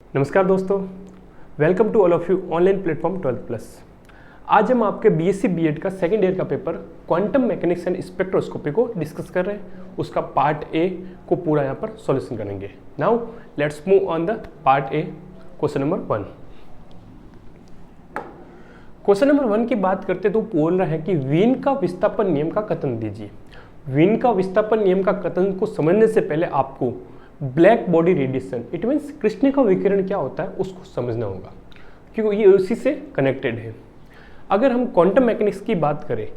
नमस्कार दोस्तों, welcome to all of you online platform 12th plus. आज हम आपके बीएससी बीएड का सेकेंड ईयर का paper quantum mechanics and spectroscopy को डिस्कस कर रहे हैं। उसका पार्ट ए को पूरा यहाँ पर सॉल्यूशन करेंगे। Now let's move on the part A, question number 1। Question number 1 की बात करते तो बोल रहा है कि वीन का विस्थापन नियम का कथन दीजिए। वीन का विस्थापन नियम का कथन को समझने से पहले आपको black body radiation, it means Krishna का विकिरण क्या होता है उसको समझना होगा, क्योंकि ये उसी से कनेक्टेड है। अगर हम क्वांटम मैकेनिक्स की बात करें,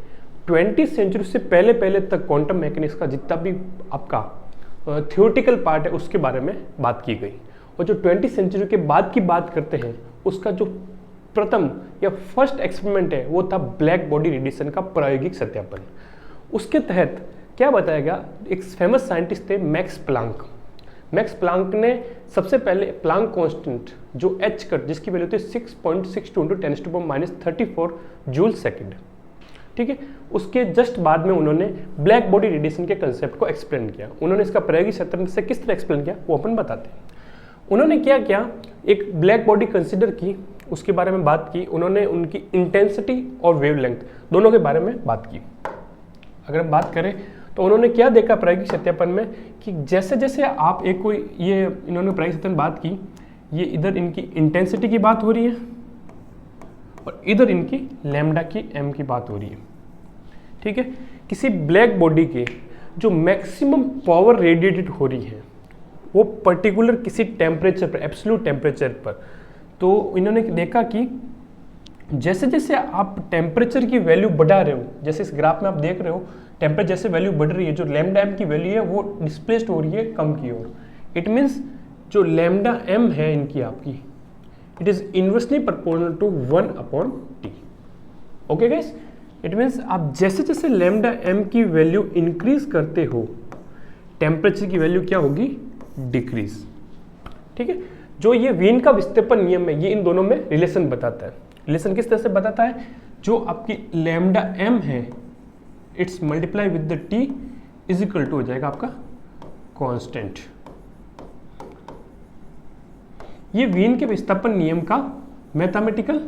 20वीं सेंचुरी से पहले तक क्वांटम मैकेनिक्स का जितना भी आपका थियोरेटिकल पार्ट है उसके बारे में बात की गई, और जो 20वीं सेंचुरी के बाद की बात करते हैं उसका जो प्रथम या फर्स्ट एक्सपेरिमेंट है वो था ब्लैक बॉडी रेडिएशन का प्रायोगिक सत्यापन। उसके तहत क्या बताया गया, एक फेमस साइंटिस्ट थे मैक्स प्लांक। मैक्स प्लांक ने सबसे पहले प्लांक कांस्टेंट जो एच कट जिसकी वैल्यू थी 6.62 × 10⁻34 जूल सेकेंड, ठीक है, उसके जस्ट बाद में उन्होंने ब्लैक बॉडी रेडिएशन के कंसेप्ट को एक्सप्लेन किया। उन्होंने इसका प्रायोगिक सत्यापन से किस तरह एक्सप्लेन किया वो अपन बताते हैं। उन्होंने क्या किया, एक ब्लैक बॉडी कंसिडर की, उसके बारे में बात की। उन्होंने उनकी इंटेंसिटी और वेवलेंथ दोनों के बारे में बात की। अगर हम बात करें तो उन्होंने क्या देखा प्रायोगिक सत्यापन में कि जैसे जैसे आप एक कोई ये इन्होंने प्रायोगिक सत्यापन बात की, ये इधर इनकी इंटेंसिटी की बात हो रही है और इधर इनकी लैम्डा की एम की बात हो रही है, ठीक है। किसी ब्लैक बॉडी के जो मैक्सिमम पावर रेडिएटेड हो रही है वो पर्टिकुलर किसी टेम्परेचर पर, एब्सोल्यूट टेम्परेचर पर, तो इन्होंने देखा कि जैसे जैसे आप टेम्परेचर की वैल्यू बढ़ा रहे हो, जैसे इस ग्राफ में आप देख रहे हो टेम्परेचर जैसे वैल्यू बढ़ रही है, जो लैम्डा एम की वैल्यू है वो डिस्प्लेस्ड हो रही है कम की ओर। इट मीन्स जो लैम्डा एम है इनकी आपकी, it is inversely proportional to 1/T। Okay guys, it means आप जैसे जैसे लैम्डा एम की वैल्यू इंक्रीज करते हो टेम्परेचर की वैल्यू क्या होगी, डिक्रीज, ठीक है। जो ये वीन का विस्थापन नियम है ये इन दोनों में रिलेशन बताता है। रिलेशन किस तरह से बताता है, जो आपकी लैम्डा एम है it's multiply with the T is equal to हो जाएगा आपका कांस्टेंट। ये वीन के विस्थापन नियम का मैथमेटिकल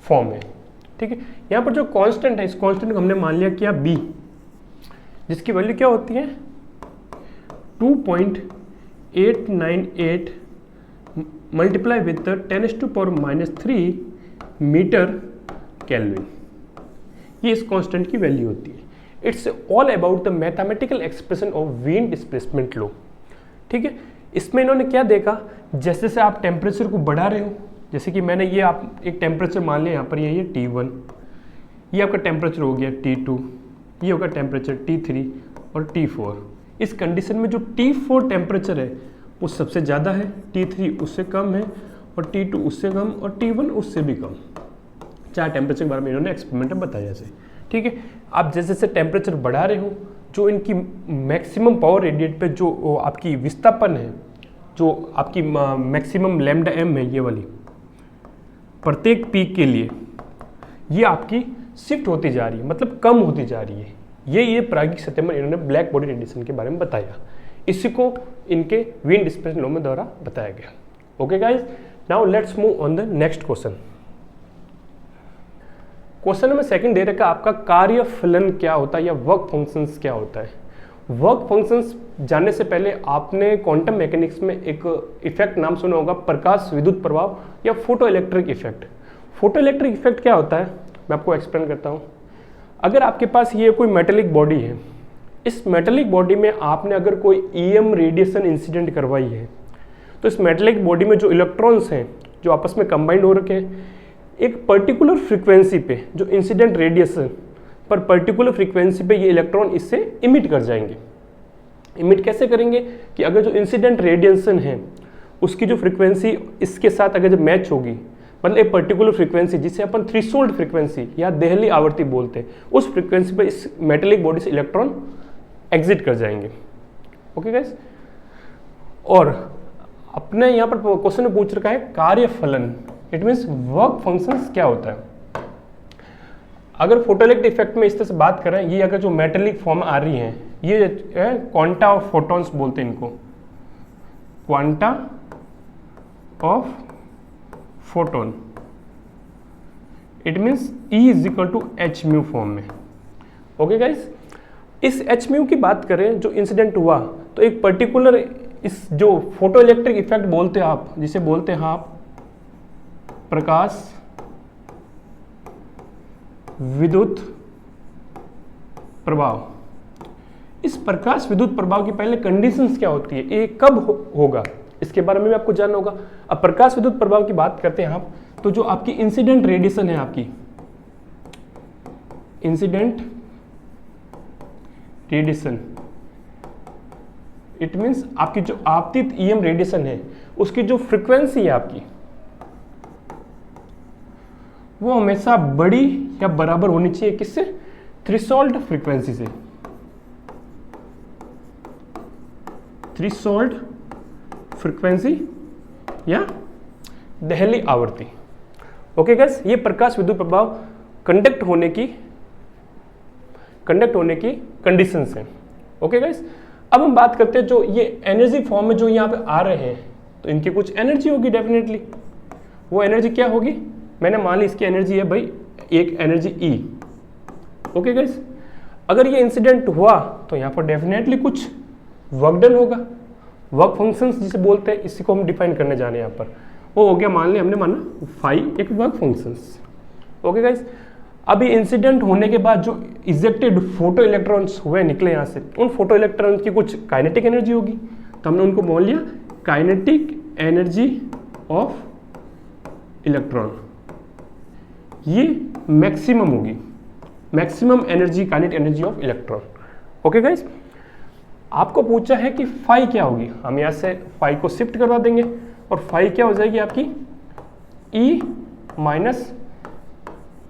फॉर्म है, ठीक है। यहां पर जो कांस्टेंट है इस कांस्टेंट को हमने मान लिया क्या बी, जिसकी वैल्यू क्या होती है 2.898 multiply with the 10⁻³ metre kelvin. ये इस कांस्टेंट की वैल्यू होती है। It's all about the mathematical expression of Wien displacement law, ठीक है। इसमें इन्होंने क्या देखा, जैसे जैसे आप टेम्परेचर को बढ़ा रहे हो, जैसे कि मैंने ये आप एक टेम्परेचर मान लिया यहाँ पर, ये T1, ये आपका टेम्परेचर हो गया T2, ये होगा टेम्परेचर T3 और T4। इस कंडीशन में जो T4 टेम्परेचर है वो सबसे ज़्यादा है, T3 उससे कम है और T2 उससे कम और T1 उससे भी कम। 4 टेम्परेचर के बारे में इन्होंने एक्सपेरिमेंट में बताया जैसे, ठीक है। आप जैसे जैसे टेम्परेचर बढ़ा रहे हो, जो इनकी मैक्सिमम पावर रेडिएट पे जो आपकी विस्थापन है, जो आपकी मैक्सिमम लैम्डा एम है ये वाली, प्रत्येक पीक के लिए ये आपकी शिफ्ट होती जा रही है, मतलब कम होती जा रही है। ये प्रायोगिक सत्यापन इन्होंने ब्लैक बॉडी रेडिएशन के बारे में बताया। इसी को इनके वीन डिस्प्लेसमेंट लॉ में द्वारा बताया गया। Okay guys, now let's move on the next question. Question number 2 दे रखा आपका कार्य फलन क्या होता है या वर्क फंक्शंस क्या होता है। वर्क फंक्शंस जानने से पहले आपने क्वांटम मैकेनिक्स में एक इफेक्ट नाम सुना होगा, प्रकाश विद्युत प्रभाव या photo electric effect. Photo electric effect क्या होता है मैं आपको एक्सप्लेन करता हूँ। अगर आपके पास ये कोई मेटेलिक बॉडी है, इस मेटेलिक बॉडी में आपने अगर कोई ईएम रेडिएशन इंसिडेंट करवाई है, तो इस मेटेलिक बॉडी में जो इलेक्ट्रॉन्स हैं जो आपस में कंबाइंड हो रखे हैं, एक पर्टिकुलर फ्रीक्वेंसी पे जो इंसिडेंट रेडिएशन पर पर्टिकुलर फ्रीक्वेंसी पे ये इलेक्ट्रॉन इससे इमिट कर जाएंगे। इमिट कैसे करेंगे कि अगर जो इंसिडेंट रेडिएशन है उसकी जो फ्रीक्वेंसी इसके साथ अगर जब मैच होगी, मतलब एक पर्टिकुलर फ्रीक्वेंसी जिसे अपन थ्रेशोल्ड फ्रीक्वेंसी या देहली आवृत्ति बोलते हैं, उस फ्रीक्वेंसी पे इस मेटेलिक बॉडी से इलेक्ट्रॉन एग्जिट कर जाएंगे। ओके गाइस, और अपने यहाँ पर क्वेश्चन में पूछ रखा है कार्य फलन, इट मीन्स वर्क फंक्शंस क्या होता है। अगर फोटोइलेक्ट्रिक इफेक्ट में इस तरह से बात करें, ये अगर जो मेटेलिक फॉर्म आ रही हैं, ये क्वांटा ऑफ फोटॉन्स बोलते हैं इनको, quanta of photon, it means E is equal to h mu form में। ओके गाइस, इस एच म्यू की बात करें जो इंसिडेंट हुआ, तो एक पर्टिकुलर इस जो फोटो इलेक्ट्रिक इफेक्ट बोलते हैं आप, जिसे बोलते हैं आप प्रकाश विद्युत प्रभाव। इस प्रकाश विद्युत प्रभाव की पहले कंडीशंस क्या होती है, ये कब होगा, इसके बारे में भी आपको जानना होगा। अब प्रकाश विद्युत प्रभाव की बात करते हैं आप, तो जो आपकी इंसिडेंट रेडिएशन है, आपकी इंसिडेंट रेडिएशन, इट मींस आपकी जो आपतित ईएम रेडिएशन है, उसकी जो फ्रीक्वेंसी है आपकी, वो हमेशा बड़ी या बराबर होनी चाहिए किससे, थ्रेशोल्ड फ्रीक्वेंसी से, थ्रेशोल्ड फ्रीक्वेंसी या दहली आवृत्ति। ओके गाइस, ये प्रकाश विद्युत प्रभाव कंडक्ट होने की कंडीशंस हैं। ओके गाइस, अब हम बात करते हैं जो ये एनर्जी फॉर्म में जो यहाँ पे आ रहे हैं, तो इनकी कुछ एनर्जी होगी डेफिनेटली। वो एनर्जी क्या होगी, मैंने मान ली इसकी एनर्जी है भाई एक एनर्जी E। ओके गाइस, अगर ये इंसिडेंट हुआ तो यहाँ पर डेफिनेटली कुछ वर्क डन होगा, वर्क फंक्शंस जिसे बोलते हैं, इसी को हम डिफाइन करने जाने यहाँ पर। वो हो गया, मान लिया हमने माना फाई एक वर्क फंक्शंस। ओके गाइस, अभी इंसिडेंट होने के बाद जो इजेक्टेड फोटो इलेक्ट्रॉन्स हुए निकले यहाँ से, उन फोटो इलेक्ट्रॉन्स की कुछ काइनेटिक एनर्जी होगी, तो हमने उनको बोल लिया काइनेटिक एनर्जी ऑफ इलेक्ट्रॉन। ये मैक्सिमम होगी, maximum energy, kinetic energy of electron. Okay guys, आपको पूछा है कि फाई क्या होगी, हम यहाँ से फाई को शिफ्ट करवा देंगे और फाई क्या हो जाएगी आपकी E minus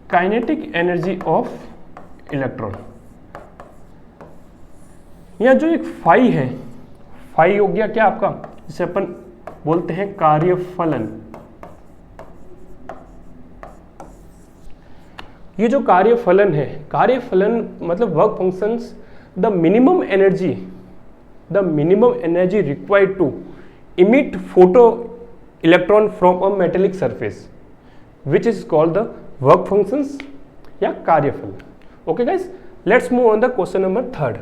kinetic energy of electron. यहाँ जो एक फाई है, फाई हो गया क्या आपका, जिसे अपन बोलते हैं कार्यफलन। ये जो कार्यफलन है, कार्यफलन मतलब work functions, the minimum energy required to emit photo electron from a metallic surface which is called the work functions या कार्यफल। Okay guys, let's move on the question number 3।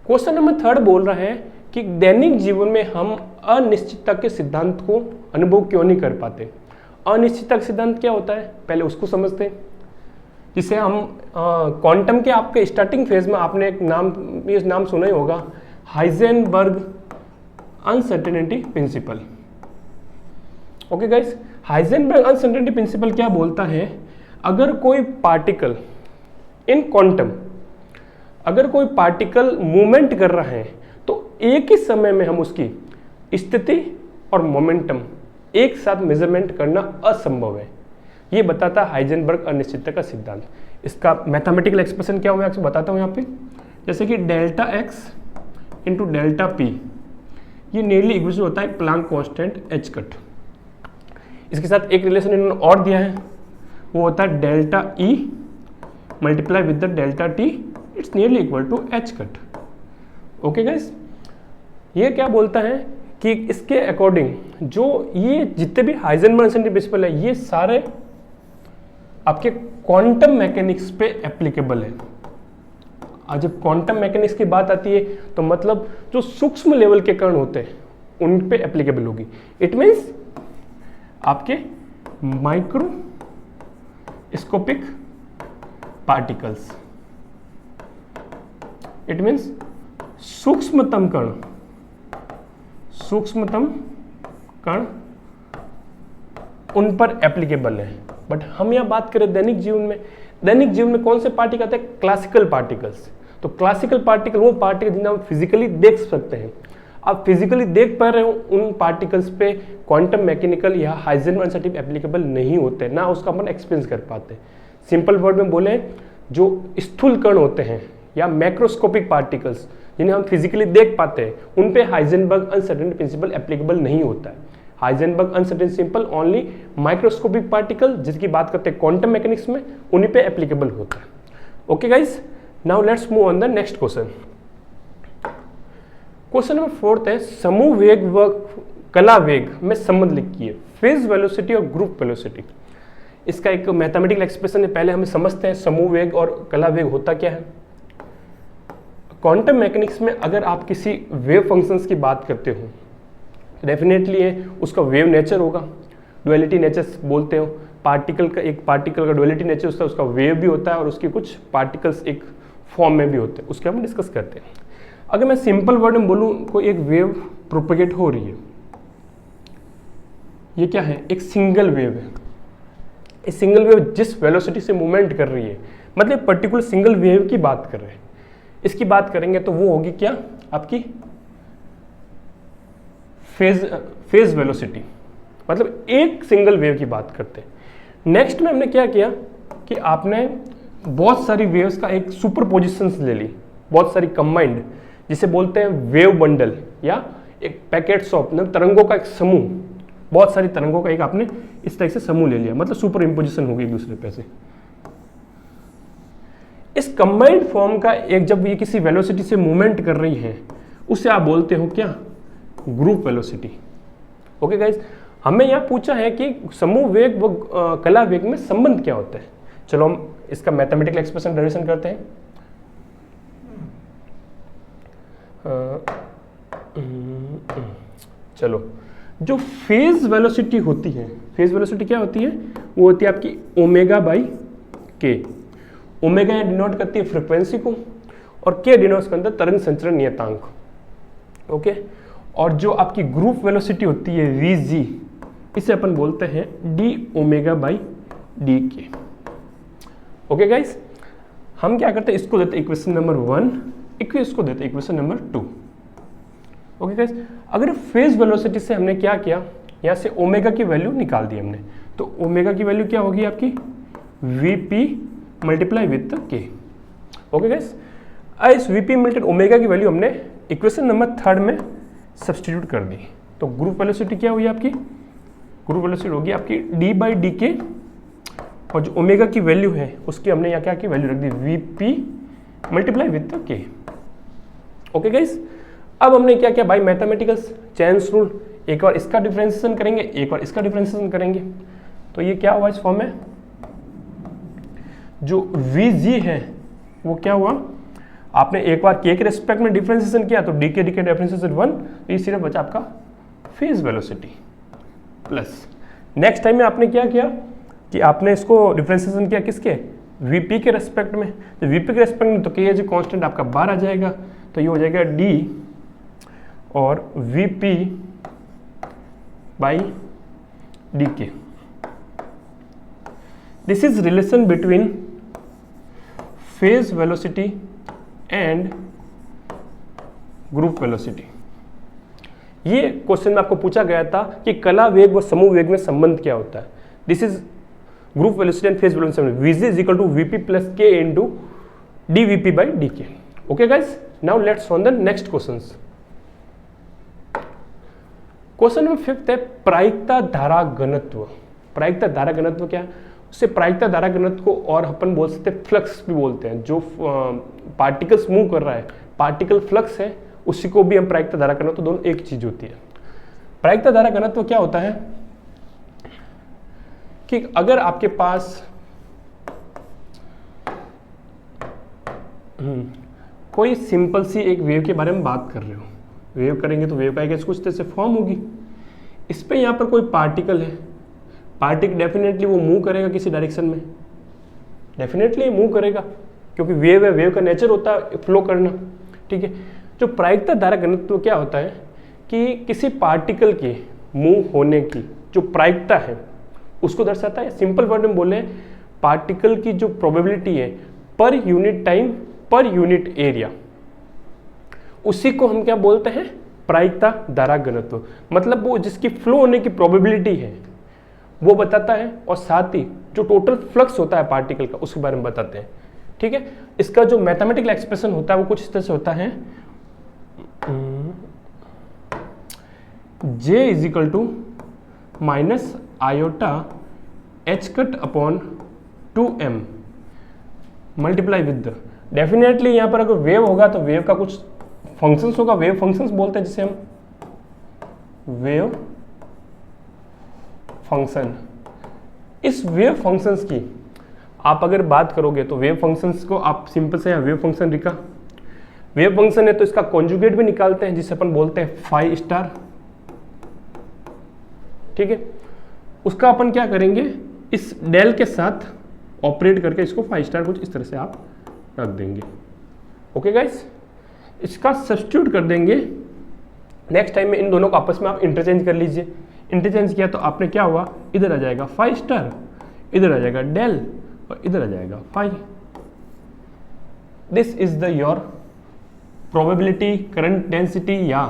Question number 3 बोल रहा है कि दैनिक जीवन में हम अनिश्चितता के सिद्धांत को अनुभव क्यों नहीं कर पाते। अनिश्चितता का सिद्धांत क्या होता है, पहले उसको समझते हैं, जिसे हम क्वांटम के आपके स्टार्टिंग फेज में आपने एक नाम सुना ही होगा, Heisenberg uncertainty principle. Okay guys, Heisenberg uncertainty principle क्या बोलता है, अगर कोई पार्टिकल इन क्वांटम, अगर कोई पार्टिकल मूवमेंट कर रहा है तो एक ही समय में हम उसकी स्थिति और मोमेंटम एक साथ मेजरमेंट करना असंभव है। ये बताता हाइजेनबर्ग अनिश्चितता का सिद्धांत। इसका मैथमेटिकल एक्सप्रेशन क्या हो, मैं आपको बताता हूँ यहाँ पे, जैसे कि delta x into delta P, ये नियरली इक्वल होता है प्लांक कांस्टेंट एच कट। इसके साथ एक रिलेशन इन्होंने और दिया है, वो होता है delta E multiply with the delta t, it's nearly equal to h cut. Okay guys, ये क्या बोलता है कि इसके अकॉर्डिंग जो ये जितने भी हाइजेनबर्ग अनसर्टेनिटी प्रिंसिपल है, ये सारे आपके क्वांटम मैकेनिक्स पे एप्लीकेबल है। आज जब क्वांटम मैकेनिक्स की बात आती है तो मतलब जो सूक्ष्म लेवल के कण होते हैं उन पे एप्लीकेबल होगी। इट मीन्स आपके माइक्रोस्कोपिक पार्टिकल्स, इट मीन्स सूक्ष्मतम कण उन पर एप्लीकेबल है। बट हम यहाँ बात करें दैनिक जीवन में कौन से पार्टिकल आते हैं, क्लासिकल पार्टिकल्स। तो क्लासिकल पार्टिकल वो पार्टिकल जिन्हें हम फिजिकली देख सकते हैं। आप फिजिकली देख पा रहे हो, उन पार्टिकल्स पे क्वांटम मैकेनिकल या हाइजेनबर्ग अनसर्टेनिटी एप्लीकेबल नहीं होते, ना उसका अपन एक्सपीरियंस कर पाते। सिंपल वर्ड में बोले, जो स्थूल कण होते हैं या मैक्रोस्कोपिक पार्टिकल्स जिन्हें हम फिजिकली देख पाते हैं, उन पे हाइजेनबर्ग अनसर्टेनिटी प्रिंसिपल एप्लीकेबल नहीं होता है। Heisenberg uncertainty simple only microscopic particle, जिसकी बात करते हैं क्वांटम मैकेनिक्स में, उन्हीं पे एप्लीकेबल होता है। Okay guys, now let's move on the next question. Question number 4 है, समूह वेग कला वेग में संबंध लिखिए, फेज वेलोसिटी और ग्रुप वेलोसिटी। इसका एक मैथमेटिकल एक्सप्रेशन है, पहले हमें समझते हैं समूह वेग और कला वेग होता क्या है। क्वांटम मैकेनिक्स में अगर आप किसी वेव फंक्शंस की बात करते हो, डेफिनेटली है उसका वेव नेचर होगा, डुअलिटी नेचर बोलते हो। पार्टिकल का डुअलिटी नेचर होता है, उसका वेव भी होता है और उसके कुछ पार्टिकल्स एक फॉर्म में भी होते हैं, उसके हम डिस्कस करते हैं। अगर मैं सिंपल वर्ड में बोलूँ, कोई एक वेव प्रोपेगेट हो रही है, ये क्या है, एक सिंगल वेव है। इस सिंगल वेव जिस वेलोसिटी से मूवमेंट कर रही है, मतलब पर्टिकुलर सिंगल वेव की बात कर रहे हैं, इसकी बात करेंगे तो वो होगी क्या, आपकी फेज वेलोसिटी, मतलब एक सिंगल वेव की बात करते हैं। नेक्स्ट में हमने क्या किया कि आपने बहुत सारी वेव्स का एक सुपरपोजिशंस ले ली, बहुत सारी कंबाइंड, जिसे बोलते हैं वेव बंडल या एक पैकेट्स ऑफ, मतलब तरंगों का एक समूह, बहुत सारी तरंगों का एक आपने इस तरह से समूह ले लिया, मतलब सुपर इम्पोजिशन होगी एक दूसरे पे से। इस कंबाइंड फॉर्म का एक, जब ये किसी वेलोसिटी से मूवमेंट कर रही है, उसे आप बोलते हो क्या, ग्रुप वेलोसिटी। ओके गाइज, हमें यहाँ पूछा है कि समूह वेग व कला वेग में संबंध क्या होता है। चलो हम इसका मैथमेटिकल एक्सप्रेशन डेरिवेशन करते हैं। चलो, जो फेज वेलोसिटी होती है, फेज वेलोसिटी क्या होती है, वो होती है आपकी ओमेगा बाई के। ओमेगा यहाँ डिनोट करती है फ्रिक्वेंसी को और के डिनोट करता है तरंग संचरण नियतांक। ओके, और जो आपकी ग्रुप वेलोसिटी होती है वी जी, इसे अपन बोलते हैं डी ओमेगा बाई डी के। ओके गाइस, हम क्या करते हैं, इसको देते हैं इक्वेशन नंबर 1, इसको देते हैं इक्वेशन नंबर 2। ओके गाइस, अगर फेज वेलोसिटी से हमने क्या किया, यहाँ से ओमेगा की वैल्यू निकाल दी हमने, तो ओमेगा की वैल्यू क्या होगी आपकी, वी पी मल्टीप्लाई विथ के। ओके गाइस, इस वी पी मल्टीप्लाई ओमेगा की वैल्यू हमने इक्वेशन नंबर 3 में सब्सटीट्यूट कर दी, तो ग्रुप वेलोसिटी क्या हुई आपकी, ग्रुप वेलोसिटी होगी आपकी डी बाई डी के, और जो ओमेगा की वैल्यू है उसकी हमने यहाँ क्या की वैल्यू रख दी, वी पी मल्टीप्लाई विथ के। ओके गाइस, अब हमने क्या किया, बाई मैथमेटिकल्स चेन्स रूल, एक बार इसका डिफरेंशिएशन करेंगे, एक बार इसका डिफरेंशिएशन करेंगे, तो ये क्या हुआ इस फॉर्म में, जो वी जी है वो क्या हुआ, आपने एक बार के रेस्पेक्ट में डिफरेंशिएशन किया तो डी के डिफरेंशिएशन 1, तो ये सिर्फ बचा आपका phase velocity plus. Next time में आपने क्या किया कि आपने इसको डिफरेंशिएशन किया किसके, वीपी के रेस्पेक्ट में, तो वीपी के रेस्पेक्ट में तो के एज कांस्टेंट आपका बार आ जाएगा, तो ये हो जाएगा डी और वीपी बाई डी के। This is relation between phase velocity and group velocity. ये क्वेश्चन में आपको पूछा गया था कि कला वेग व समूह वेग में संबंध क्या होता है। This is group velocity and phase velocity, VG is equal to VP plus k into DVP by DK. Okay guys, now let's on the next questions. Question number 5 है प्रायिकता धारा घनत्व। प्रायिकता धारा घनत्व क्या है, उससे प्रायिकता धारा घनत्व को और अपन बोल सकते हैं फ्लक्स भी बोलते हैं, जो पार्टिकल्स मूव कर रहा है, पार्टिकल फ्लक्स है, उसी को भी हम प्रायिकता धारा घनत्व, तो दोनों एक चीज होती है। प्रायिकता धारा घनत्व क्या होता है कि अगर आपके पास कोई सिंपल सी एक वेव के बारे में बात कर रहे हो, वेव करेंगे तो वेव का एक कुछ तरह से फॉर्म होगी, इस पे यहाँ पर कोई पार्टिकल है, पार्टिकल डेफिनेटली वो मूव करेगा किसी डायरेक्शन में, डेफिनेटली मूव करेगा क्योंकि वेव है, वेव का नेचर होता है फ्लो करना। ठीक है, जो प्रायिकता धारा घनत्व क्या होता है कि किसी पार्टिकल के मूव होने की जो प्रायिकता है उसको दर्शाता है। सिंपल वर्ड में बोले, पार्टिकल की जो प्रोबेबिलिटी है per unit time per unit area, उसी को हम क्या बोलते हैं, प्रायिकता धारा घनत्व। मतलब वो जिसकी फ्लो होने की प्रोबेबिलिटी है वो बताता है, और साथ ही जो टोटल फ्लक्स होता है पार्टिकल का उसके बारे में बताते हैं। ठीक है, इसका जो मैथमेटिकल एक्सप्रेशन होता है वो कुछ इस तरह से होता है, J is equal to minus iota h cut upon 2m multiply with, definitely यहाँ पर अगर वेव होगा तो वेव का कुछ फंक्शंस होगा, वेव फंक्शंस बोलते हैं जिसे हम, वेव फंक्शन। इस वेव फंक्शंस की आप अगर बात करोगे तो वेव फंक्शंस को आप सिंपल से वेव फंक्शन लिखा, वेव फंक्शन है तो इसका कॉन्जुगेट भी निकालते हैं जिसे अपन बोलते हैं फाई स्टार। ठीक है, उसका अपन क्या करेंगे, इस डेल के साथ ऑपरेट करके इसको फाई स्टार कुछ इस तरह से आप रख देंगे। ओके गाइस, इसका सब्स्टिट्यूट कर देंगे। नेक्स्ट टाइम में इन दोनों को आपस में आप इंटरचेंज कर लीजिए। इंटरचेंज किया तो आपने क्या हुआ, इधर आ जाएगा फाई स्टार, इधर आ जाएगा डेल और इधर आ जाएगा phi. This is the your probability current density या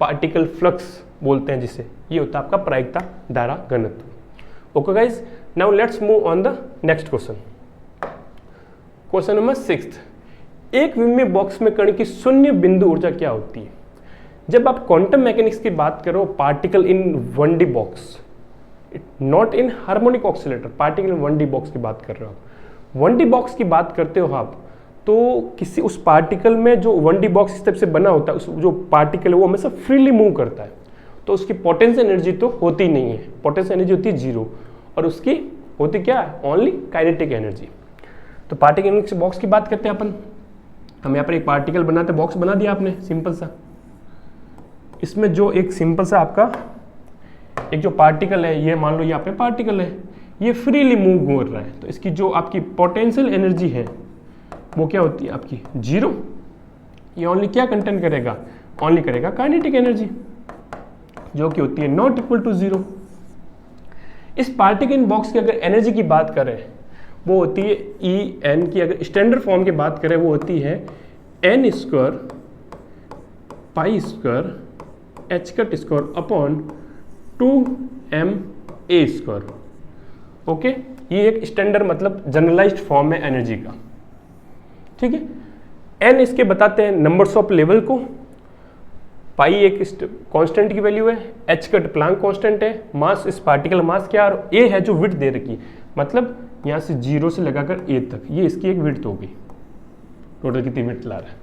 पार्टिकल फ्लक्स बोलते हैं जिसे, ये होता है आपका प्रायिकता धारा घनत्व। Okay guys, now let's move on the next question. Question number 6, एक विमीय बॉक्स में कण की शून्य बिंदु ऊर्जा क्या होती है? जब आप क्वांटम मैकेनिक्स की बात करो, particle in 1D box, not in harmonic oscillator, particle in 1D box की बात कर रहे हो। 1D बॉक्स की बात करते हो आप, तो किसी उस पार्टिकल में जो 1D बॉक्स इस टाइप से बना होता है, उस जो पार्टिकल है वो हमेशा फ्रीली मूव करता है, तो उसकी पोटेंशियल एनर्जी तो होती नहीं है, पोटेंशियल एनर्जी होती है 0, और उसकी होती क्या है, ओनली काइनेटिक एनर्जी। तो पार्टिकल बॉक्स की बात करते हैं अपन। हम यहाँ पर एक पार्टिकल बनाते, बॉक्स बना दिया आपने सिंपल सा। इसमें जो एक सिंपल सा आपका एक जो पार्टिकल है, ये मान लो ये आपके पार्टिकल है, ये फ्रीली मूव हो रहा है, तो इसकी जो आपकी पोटेंशियल एनर्जी है वो क्या होती है आपकी 0। ये ओनली क्या कंटेंट करेगा, ओनली करेगा काइनेटिक एनर्जी, जो कि होती है नॉट इक्वल टू 0। इस पार्टिकल बॉक्स की अगर एनर्जी की बात करें, वो होती है En की, अगर स्टैंडर्ड फॉर्म की बात करें वो होती है n square pi square h cut square upon 2ma square. Okay, ये एक स्टैंडर्ड मतलब जनरलाइज्ड फॉर्म है एनर्जी का। ठीक है, n इसके बताते हैं नंबर्स ऑफ लेवल को, पाई एक कांस्टेंट की वैल्यू है, h कट प्लांक कांस्टेंट है, मास इस पार्टिकल मास क्या, और a है जो विड्थ दे रखी, मतलब यहाँ से 0 से लगाकर a तक, ये इसकी एक विड्थ होगी, टोटल कितनी विड्थ ला रहा है।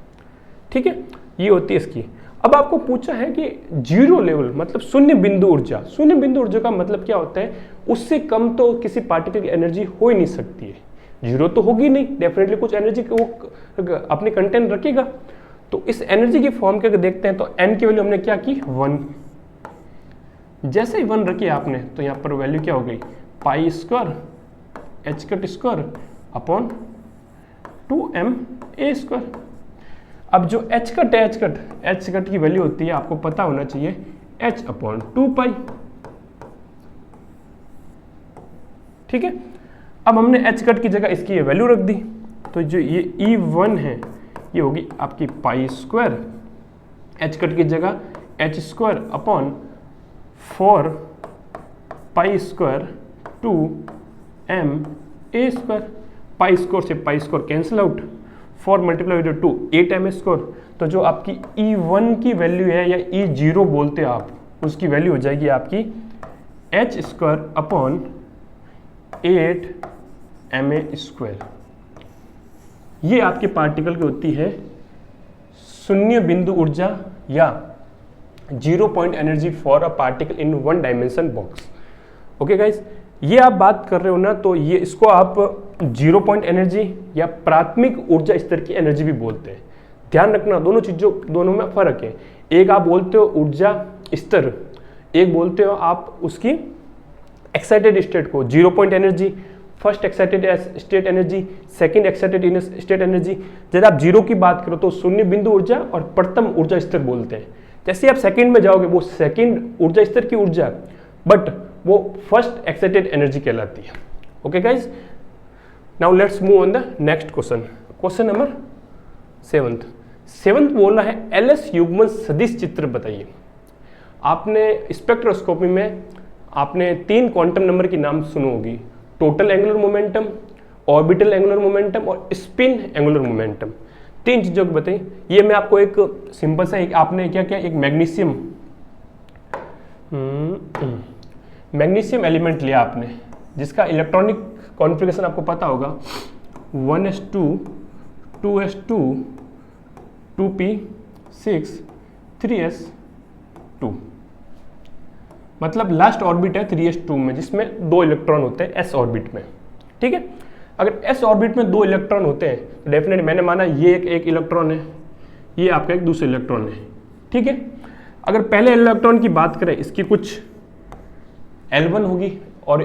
ठीक है, ये होती है इसकी। अब आपको पूछा है कि 0 लेवल मतलब शून्य बिंदु ऊर्जा, शून्य बिंदु ऊर्जा का मतलब क्या होता है, उससे कम तो किसी पार्टिकल की एनर्जी हो ही नहीं सकती है। 0 तो होगी नहीं, डेफिनेटली कुछ एनर्जी वो अपने कंटेंट रखेगा। तो इस एनर्जी की फॉर्म के अगर देखते हैं तो n की वैल्यू हमने क्या की 1, जैसे ही 1 रखी आपने तो यहाँ पर वैल्यू क्या हो गई, pi square h cut square upon 2ma square. अब जो h कट की वैल्यू होती है आपको पता होना चाहिए h अपॉन 2 पाई। ठीक है, अब हमने h कट की जगह इसकी ये वैल्यू रख दी, तो जो ये E1 है ये होगी आपकी पाई स्क्वायर, h कट की जगह h square upon 4 pi square 2ma square. Pi square से pi square cancel out, 4 multiply with 2 8ma square. तो जो आपकी E1 की वैल्यू है या E0 बोलते हैं आप, उसकी वैल्यू हो जाएगी आपकी h square upon 8ma square. ये आपके पार्टिकल की होती है शून्य बिंदु ऊर्जा या 0 point energy for a particle in 1 dimension box. Okay guys, ये आप बात कर रहे हो ना, तो ये इसको आप 0 पॉइंट एनर्जी या प्राथमिक ऊर्जा स्तर की एनर्जी भी बोलते हैं। ध्यान रखना, दोनों में फर्क है। एक आप बोलते हो ऊर्जा स्तर, एक बोलते हो आप उसकी एक्साइटेड स्टेट को 0 point energy, first excited state energy, second excited state energy. जब आप 0 की बात करो तो शून्य बिंदु ऊर्जा और प्रथम ऊर्जा स्तर बोलते हैं। जैसे आप सेकंड में जाओगे वो सेकंड ऊर्जा स्तर की ऊर्जा, बट वो फर्स्ट एक्साइटेड एनर्जी कहलाती है। Okay guys, now let's move on the next question. Question number 7 बोल रहा है एलएस युग्मन सदिश चित्र बताइए। आपने स्पेक्ट्रोस्कोपी में आपने 3 क्वांटम नंबर की नाम सुनो होगी, total angular momentum, orbital angular momentum और स्पिन एंगुलर मोमेंटम। 3 चीज़ों को बताइए। ये मैं आपको एक सिंपल सा एक आपने क्या किया, एक मैग्नीशियम एलिमेंट लिया आपने, जिसका इलेक्ट्रॉनिक कॉन्फ़िगरेशन आपको पता होगा 1s2 2s2 2p6 3s2। मतलब लास्ट ऑर्बिट है 3s2 में, जिसमें 2 इलेक्ट्रॉन होते हैं s ऑर्बिट में। ठीक है, अगर s ऑर्बिट में 2 इलेक्ट्रॉन होते हैं तो डेफिनेटली मैंने माना ये एक इलेक्ट्रॉन है, ये आपका एक दूसरा इलेक्ट्रॉन है। ठीक है, अगर पहले इलेक्ट्रॉन की बात करें, इसकी कुछ L1 होगी, और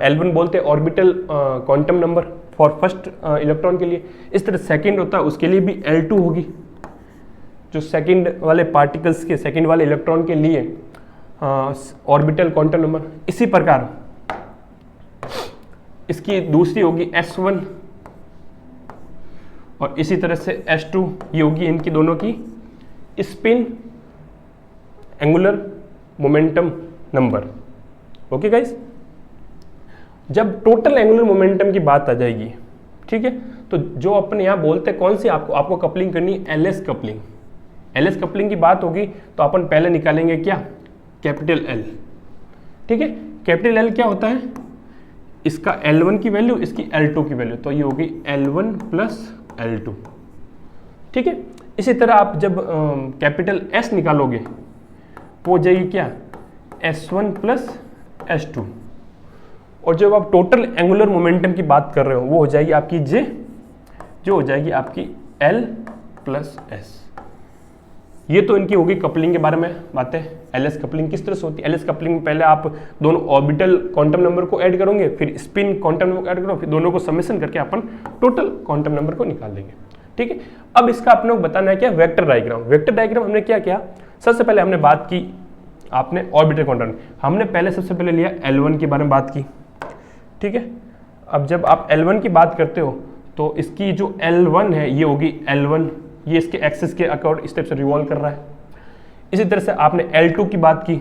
L1 बोलते हैं orbital quantum number for first electron के लिए। इस तरह सेकंड होता है, उसके लिए भी L2 होगी, जो सेकंड वाले पार्टिकल्स के, सेकंड वाले इलेक्ट्रॉन के लिए ऑर्बिटल क्वांटम नंबर। इसी प्रकार इसकी दूसरी होगी S1, और इसी तरह से S2, ये होगी इनकी दोनों की spin angular momentum number. Okay guys, जब टोटल एंगुलर मोमेंटम की बात आ जाएगी, ठीक है, तो जो अपन यहाँ बोलते हैं कौन सी आपको कपलिंग करनी है, LS कपलिंग। LS कपलिंग की बात होगी तो अपन पहले निकालेंगे क्या, कैपिटल L। ठीक है, कैपिटल L क्या होता है, इसका L1 की वैल्यू, इसकी L2 की वैल्यू, तो ये होगी L1 प्लस L2। ठीक है, इसी तरह आप जब कैपिटल S निकालोगे वो हो जाएगी क्या, S1 प्लस S2, और जब आप टोटल एंगुलर मोमेंटम की बात कर रहे हो वो हो जाएगी आपकी J, जो हो जाएगी आपकी L प्लस S। ये तो इनकी होगी कपलिंग के बारे में बातें। LS कपलिंग किस तरह से होती है, LS कपलिंग में पहले आप दोनों ऑर्बिटल क्वांटम नंबर को ऐड करोगे, फिर स्पिन क्वांटम नंबर को ऐड करो, फिर दोनों को समेशन करके अपन टोटल क्वांटम नंबर को निकाल देंगे। ठीक है, अब इसका अपने को बताना है क्या, वेक्टर डायग्राम। वेक्टर डायग्राम हमने क्या किया, सबसे पहले हमने बात की, आपने ऑर्बिटल क्वांटम, हमने पहले सबसे पहले लिया L1 के बारे में बात की। ठीक है, अब जब आप L1 की बात करते हो तो इसकी जो L1 है ये होगी L1, ये इसके एक्सिस के अकॉर्ड इस टाइप से रिवॉल्व कर रहा है। इसी तरह से आपने L2 की बात की,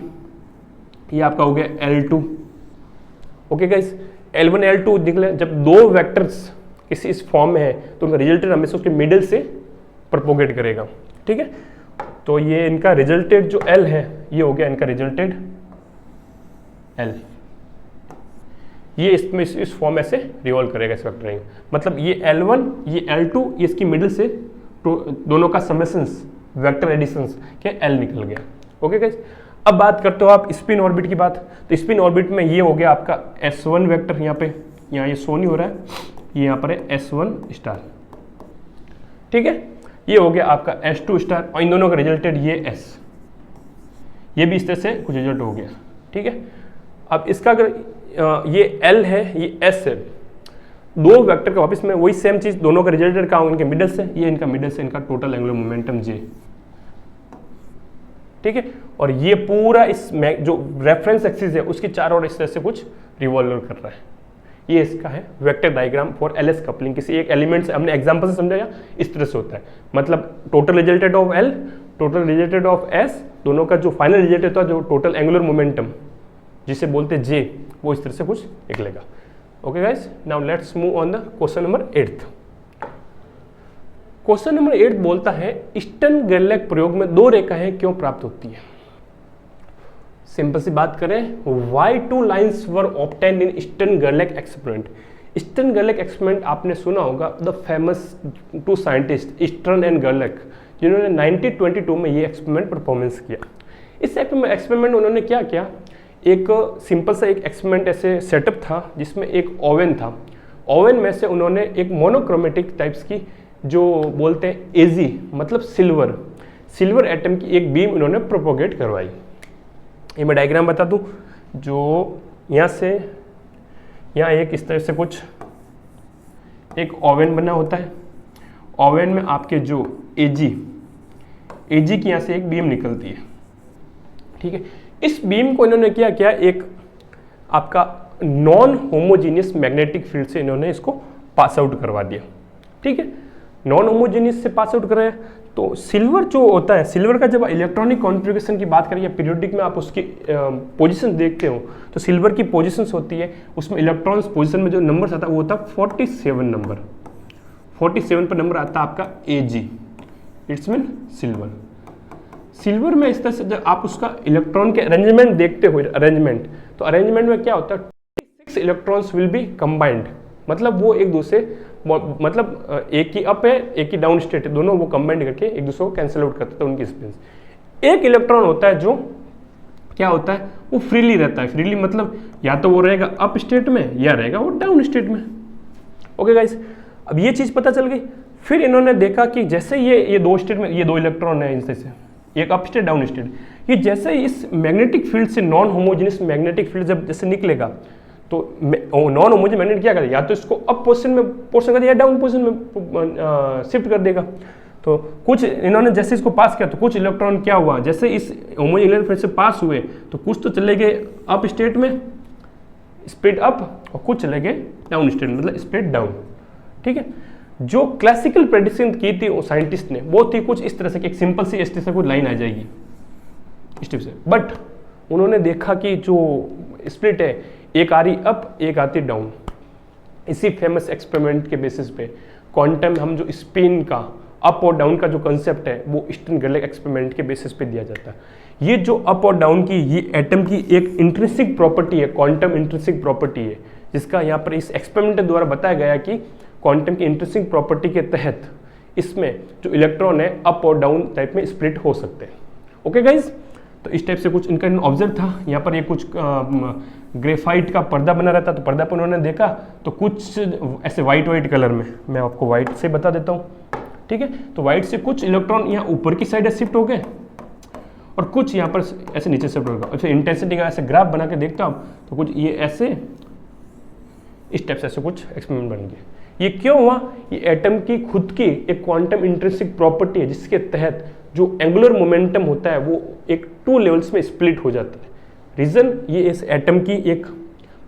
ये आपका हो गया L2। Okay guys, L1 L2 निकले, जब दो वेक्टर्स किसी इस फॉर्म में है तो उनका रिजल्टेड हमेशा उसके मिडिल से प्रोपोगेट करेगा। ठीक है, तो ये इनका रिजल्टेड जो L है ये हो गया इनका रिजल्टेड L, ये इसमें इस फॉर्म में से रिवॉल्व करेगा इस वेक्टर रिंग। मतलब ये L1 ये L2 ये इसकी मिडिल से दोनों का समेशंस वेक्टर एडिशंस के L निकल गया। ओके गाइस, अब बात करते हो आप स्पिन ऑर्बिट की बात, तो स्पिन ऑर्बिट में ये हो गया आपका S1 वेक्टर, यहाँ ये शो नहीं हो रहा है, ये यहाँ पर है S1 स्टार। ठीक है, ये हो गया आपका S2 स्टार, और इन दोनों का रिजल्टेड ये S, ये भी इस तरह से कुछ रिजल्ट हो गया। ठीक है, अब इसका अगर ये L है ये S है, दो वेक्टर का वापस में वही सेम चीज, दोनों का रिजल्टेड कहाँ होगा, इनके मिडल से, ये इनका मिडल से इनका टोटल एंगुलर मोमेंटम J। ठीक है, और ये पूरा इस जो रेफरेंस एक्सिस है उसकी चारों ओर इस तरह से कुछ रिवॉल्व कर रहा है। ये इसका है vector diagram for LS coupling. किसी एक एलिमेंट से हमने एग्जांपल से समझाया, इस तरह से होता है, मतलब total resulted of L, total resulted of S, दोनों का जो फाइनल रिजल्ट होता है, जो टोटल एंगुलर मोमेंटम जिसे बोलते हैं J, वो इस तरह से कुछ निकलेगा। Okay guys, now let's move on the question number 8। Question number 8 बोलता है स्टर्न गेरलैक प्रयोग में दो रेखाएं क्यों प्राप्त होती है। सिंपल सी बात करें, why two lines were obtained in stern गेरलैक experiment. Stern गेरलैक experiment आपने सुना होगा, the famous to scientist stern and गेरलैक, जिन्होंने 1922 में ये एक्सपेरिमेंट परफॉर्मेंस किया। इस एक्सपेरिमेंट उन्होंने क्या किया, एक सिंपल सा एक एक्सपेरिमेंट ऐसे सेटअप था जिसमें एक ओवन था, ओवन में से उन्होंने एक मोनोक्रोमेटिक टाइप्स की जो बोलते हैं एजी मतलब सिल्वर एटम की एक बीम उन्होंने प्रोपोगेट करवाई। ये मैं डायग्राम बता दूं, जो यहाँ से यहाँ एक इस तरह से कुछ एक ओवन बना होता है, ओवन में आपके जो एजी की यहाँ से एक बीम निकलती है। ठीक है, इस बीम को इन्होंने क्या किया, एक आपका नॉन होमोजीनियस मैग्नेटिक फील्ड से इन्होंने इसको पास आउट करवा दिया। ठीक है, नॉन होमोजीनियस से पास आउट कराया, तो सिल्वर जो होता है, सिल्वर का जब इलेक्ट्रॉनिक कॉन्फ़िगरेशन की बात करें या पीरियोडिक में आप उसकी पोजीशन देखते हो, तो सिल्वर की पोजीशंस होती है, उसमें इलेक्ट्रॉन्स पोजीशन में जो नंबर आता है वो होता है 47 नंबर। 47 पर नंबर आता है आपका Ag, इट्स मीन सिल्वर में इस तरह से जब आप उसका इलेक्ट्रॉन के अरेंजमेंट देखते हो, तो अरेंजमेंट में क्या होता है, 26 इलेक्ट्रॉन्स विल बी कंबाइंड, मतलब वो एक दूसरे, मतलब एक की अप है एक की डाउन स्टेट है, दोनों वो कंबाइंड करके एक दूसरे को कैंसिल आउट करते हैं उनकी स्पिन। एक इलेक्ट्रॉन होता है जो क्या होता है, वो फ्रीली रहता है। फ्रीली मतलब या तो वो रहेगा अप स्टेट में या रहेगा वो डाउन स्टेट में। ओके गाइस, अब ये चीज़ पता चल गई। फिर इन्होंने देखा कि जैसे ये दो स्टेट में ये दो इलेक्ट्रॉन है इनसे से, एक अप स्टेट डाउन स्टेट, ये जैसे इस मैग्नेटिक फील्ड से नॉन होमोजेनियस मैग्नेटिक फील्ड जब जैसे निकलेगा तो नॉन होमोजेनियस मैग्नेट क्या करेगा, या तो इसको अप पोजीशन में कर देगा या डाउन पोजीशन में शिफ्ट कर देगा। तो कुछ इन्होंने जैसे इसको पास किया तो कुछ इलेक्ट्रॉन क्या हुआ, जैसे इस होमोजेनियस फील्ड से पास हुए तो कुछ तो चले गए अप स्टेट में स्प्लिट अप और कुछ चले गए डाउन स्टेट में मतलब स्प्लिट डाउन। ठीक है, जो क्लासिकल प्रेडिक्शन की थी वो साइंटिस्ट ने वो थी कुछ इस तरह से कि एक सिंपल सी इस तरह से कोई लाइन आ जाएगी इस टाइप से, बट उन्होंने देखा कि जो स्प्लिट है एक आ रही अप एक आती डाउन। इसी फेमस एक्सपेरिमेंट के बेसिस पे क्वांटम हम जो स्पिन का अप और डाउन का जो कंसेप्ट है वो स्टर्न गर्लिक एक्सपेरिमेंट के बेसिस पे दिया जाता है। ये जो अप और डाउन की ये एटम की एक इंट्रिंसिक प्रॉपर्टी है, क्वांटम इंट्रिंसिक प्रॉपर्टी है, जिसका यहाँ पर इस एक्सपेरिमेंट द्वारा बताया गया कि क्वांटम की इंट्रिंसिक प्रॉपर्टी के तहत इसमें जो इलेक्ट्रॉन है अप और डाउन टाइप में स्प्लिट हो सकते हैं। ओके गाइज, तो इस टाइप से कुछ इनका ऑब्जर्व था। यहाँ पर ये कुछ ग्रेफाइट का पर्दा बना रहता, तो पर्दा पर उन्होंने देखा तो कुछ ऐसे वाइट कलर में, मैं आपको वाइट से बता देता हूँ। ठीक है, तो वाइट से कुछ इलेक्ट्रॉन यहाँ ऊपर की साइड शिफ्ट हो गए और कुछ यहाँ पर ऐसे नीचे शिफ्ट हो गए। फिर इंटेंसिटी का ऐसे ग्राफ बना के देखता हूँ तो कुछ ये ऐसे इस टाइप से ऐसे कुछ एक्सपेरिमेंट बन गए। ये क्यों हुआ, ये एटम की खुद की एक क्वांटम इंट्रिंसिक प्रॉपर्टी है जिसके तहत जो एंगुलर मोमेंटम होता है वो एक 2 लेवल्स में स्प्लिट हो जाता है। रीजन ये इस एटम की एक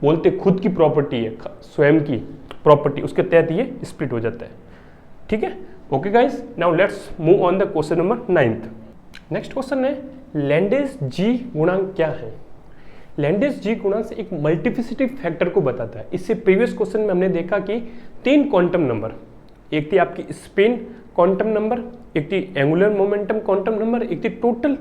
बोलते खुद की प्रॉपर्टी है, स्वयं की प्रॉपर्टी, उसके तहत ये स्प्लिट हो जाता है। ठीक है, okay guys, now let's move on the question number 9th। Next question है लैंडेस जी गुणांक क्या है। लैंडेस जी गुणांक से एक मल्टीप्लिसिटी फैक्टर को बताता है। इससे प्रीवियस क्वेश्चन में हमने देखा कि 3 क्वांटम नंबर, एक थी आपकी स्पिन क्वांटम नंबर, एक थी एंगुलर मोमेंटम क्वांटम नंबर, एक थी total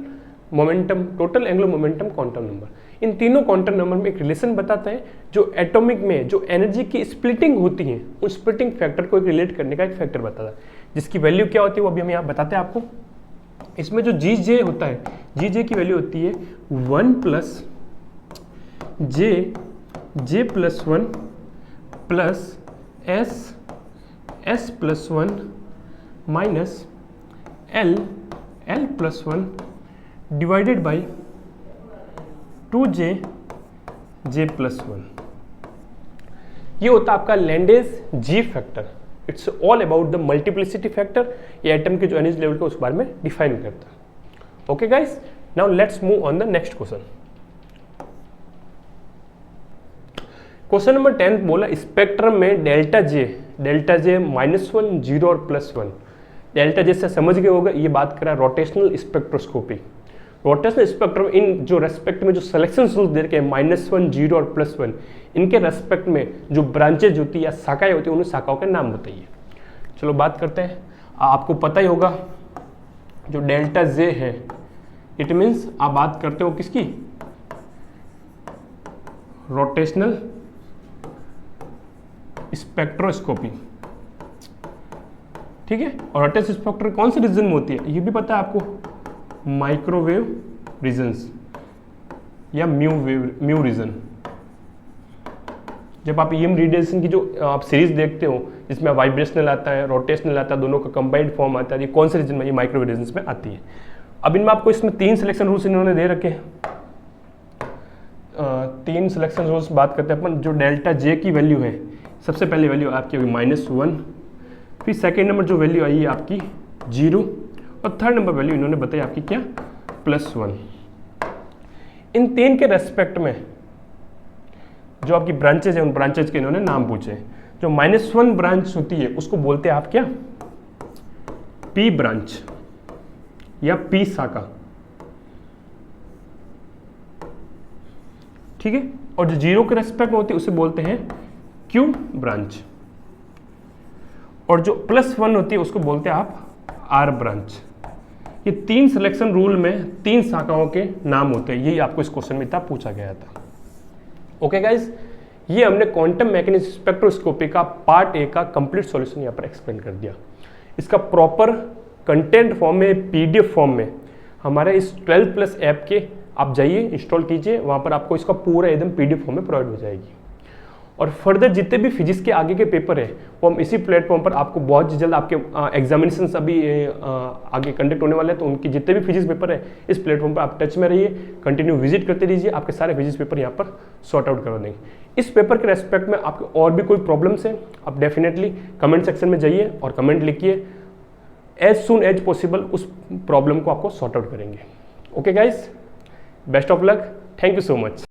angular momentum quantum number. इन तीनों क्वांटम नंबर में एक रिलेशन बताता है जो एटॉमिक में जो एनर्जी की स्प्लिटिंग होती है उस स्प्लिटिंग फैक्टर को एक रिलेट करने का एक फैक्टर बताता है, जिसकी वैल्यू क्या होती है वो अभी हम यहाँ बताते हैं आपको। इसमें जो जी जे होता है, जी जे की वैल्यू होती है 1 plus j plus 1 plus s plus 1 minus l plus 1 divided by 2जे प्लस 1। ये होता है आपका Lande's g factor. It's all about the multiplicity factor. ये एटम के जो एनर्जी लेवल को उस बारे में डिफाइन करता है। Okay guys, now let's move on the next question. Question number 10 बोला स्पेक्ट्रम में डेल्टा जे -1 0 और +1। डेल्टा जे से समझ गए होगा, ये बात कर रहा है रोटेशनल स्पेक्ट्रोस्कोपी। रोटेशनल स्पेक्ट्रम इन जो रेस्पेक्ट में जो सिलेक्शन रूल्स दे रखे हैं -1 0 और +1, इनके रेस्पेक्ट में जो ब्रांचेज होती है या शाखाएं होती है उन शाखाओं के नाम बताइए। चलो बात करते हैं। आपको पता ही होगा जो डेल्टा जे है, इट मीन्स आप बात करते हो किसकी, रोटेशनल स्पेक्ट्रोस्कोपी। ठीक है, और रोटेशनल स्पेक्ट्रो कौन से रीजन में होती है ये भी पता है आपको, माइक्रोवेव रीजन्स या म्यू रीजन। जब आप ईएम रेडिएशन की जो आप सीरीज देखते हो जिसमें वाइब्रेशनल आता है, रोटेशनल आता है, दोनों का कंबाइंड फॉर्म आता है, ये कौन से रीजन में, ये माइक्रोवेव रीजन्स में आती है। अब इनमें आपको इसमें 3 सिलेक्शन रूल्स इन्होंने दे रखे हैं। 3 सिलेक्शन रूल्स बात करते हैं अपन। जो डेल्टा जे की वैल्यू है, सबसे पहले वैल्यू आपकी होगी -1, फिर सेकेंड नंबर जो वैल्यू आई है आपकी 0 और थर्ड नंबर वैल्यू इन्होंने बताई आपकी क्या, +1। इन 3 के रेस्पेक्ट में जो आपकी ब्रांचेज है उन ब्रांचेज के इन्होंने नाम पूछे। जो -1 ब्रांच होती है उसको बोलते हैं आप क्या, पी ब्रांच या पी शाखा। ठीक है, और जो 0 के रेस्पेक्ट में होती है उसे बोलते हैं क्यू ब्रांच, और जो +1 होती है उसको बोलते हैं आप आर ब्रांच। ये 3 सिलेक्शन रूल में 3 शाखाओं के नाम होते हैं। यही आपको इस क्वेश्चन में इतना पूछा गया था। ओके गाइज, ये हमने क्वांटम मैकेनिक्स स्पेक्ट्रोस्कोपी का पार्ट ए का कंप्लीट सॉल्यूशन यहाँ पर एक्सप्लेन कर दिया। इसका प्रॉपर कंटेंट फॉर्म में, पीडीएफ फॉर्म में हमारे इस 12+ ऐप के आप जाइए, इंस्टॉल कीजिए, वहाँ पर आपको इसका पूरा एकदम PDF फॉर्म में प्रोवाइड हो जाएगी। और फर्दर जितने भी फिजिक्स के आगे के पेपर है वो हम इसी प्लेटफॉर्म पर आपको बहुत जल्द, आपके एग्जामिनेशन अभी आगे कंडक्ट होने वाले हैं, तो उनके जितने भी फिजिक्स पेपर है इस प्लेटफॉर्म पर आप टच में रहिए, कंटिन्यू विजिट करते रहिए, आपके सारे फिजिक्स पेपर यहाँ पर सॉर्ट आउट करवा देंगे। इस पेपर के रेस्पेक्ट में आपके और भी कोई प्रॉब्लम्स है, आप डेफिनेटली कमेंट सेक्शन में जाइए और कमेंट लिखिए, एज सुन एज पॉसिबल उस प्रॉब्लम को आपको सॉर्ट आउट करेंगे। Okay guys, best of luck, thank you so much.